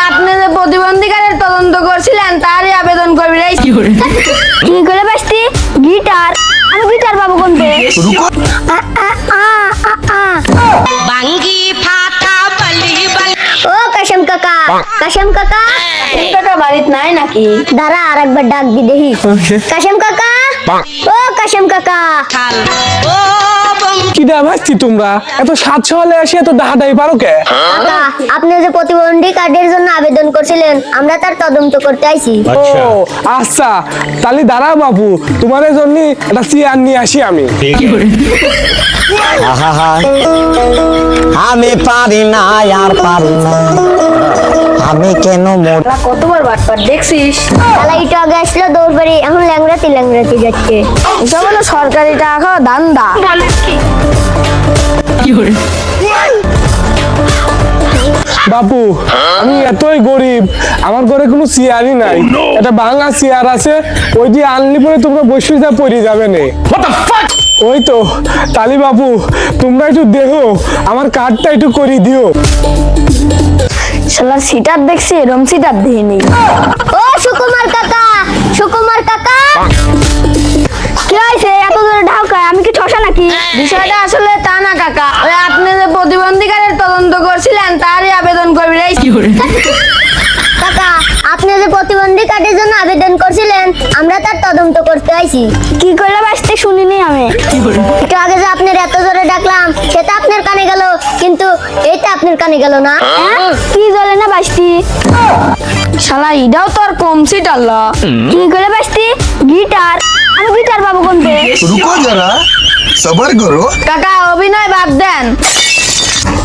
আপনি যে প্রতিবন্ধী কার্ডের তদন্ত করছিলেন তারই আবেদন করবি। কি করে বাসতি গিটার, আমি গিটার পাবো কোনতে? বাঙ্গি ফাটা বলি বলি। ও কাশেম কাকা, কাশেম কাকা, কাকা বাড়িত নাই নাকি? দাঁড়া আর একবার ডাক দি দেখি। কাশেম কাকা, ও কাশেম কাকা। ও বঙ্গি কি দা ভাবছি তোমরা এত 7 সকালে এসে এত দাহাদাই পারো কে? কাকা, আপনি যে প্রতিবন্ধী কার্ডের জন্য আবেদন করছিলেন, আমরা তার তদন্ত করতে আইছি। ও আচ্ছা, তাহলে দাঁড়া বাবু, তোমার জন্য একটা চেয়ার নিয়ে আসি আমি। আহা আমি পারি না আর পারি না, আমি কেন মোর কতবার বাটপার দেখছিস? শালা একটু আগে আসলো দৌড় বাড়ি, এখন ল্যাংড়াতি ল্যাংড়াতি যাচ্ছে। এটা বলো সরকারি টাকা খাওয়া ধান্দা। বাপু আমি এতই গরিব, আমার ঘরে কোনো চেয়ারই নাই। একটা ভাঙা চেয়ার আছে, ওই দিয়ে আনলি পরে তোমরা বসে যা পড়ে যাবে না। ওই তো তালি বাবু, তোমরা একটু দেখো আমার কার্ডটা একটু করে দিও। শালা সিটার দেখছি, এরম সিটার দেখিনি। ও সুকুমার কাকা, সুকুমার কাকা, কি হয়েছে এত জোরে ঢাকায়? আমি কি ঠসা নাকি? বিষয়টা আসলে তা না কাকা, ওই আপনি যে প্রতিবন্ধী কার্ডের তদন্ত করছিলেন তারই আবেদন করবি। কাকা, আপনি যে প্রতিবন্ধী কার্ডের জন্য আবেদন করছিলেন, আমরা তার তদন্ত করতে আইছি। কি করলে বাসতে শুনিনি আমি। একটু আগে যে আপনার এত জোরে ডাকলাম, সেটা আপনার কানে গেল, কিন্তু এইটা আপনার কানে গেল না। কি জ্বলে না বাসতি? শালা ইডাও তো আর কম সিটার ল। কি করে বাসতি গিটার, আমি গিটার পাবো কোনতে? रुको जरा सबर करो। কাকা অভিনয় বাদ দেন,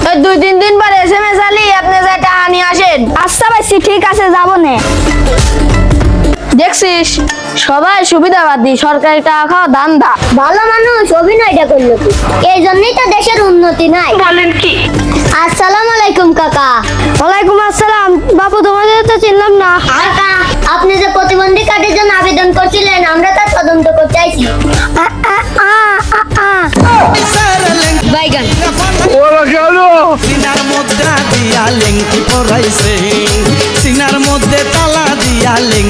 ওই 2-3 দিন পরে এসএমএস আলি আপনি যে টাকা নিয়ে আসেন। আচ্ছা ভাইছি, ঠিক আছে যাবো নে। দেখছিস সবাই সুবিধাবাদী, সরকারি টাকা খাওয়া ধান্দা। ভালো মানুষ অভিনয়টা করলো কি, এই জন্যই তো দেশের উন্নতি নাই। বলেন কি? আসসালামু আলাইকুম কাকা। ওয়ালাইকুম আসসালাম। বাবু তোমাদের তো চিনলাম না। কাকা, আপনি যে প্রতিবন্ধী কার্ডের জন্য আবেদন করছিলেন, আমরা তার তদন্ত করতে আইছি। বাইগান ওরা কেন? সিনার মধ্যে দিয়া লেংটি পরাইছে, সিনার মধ্যে তালা দিয়া লেংটি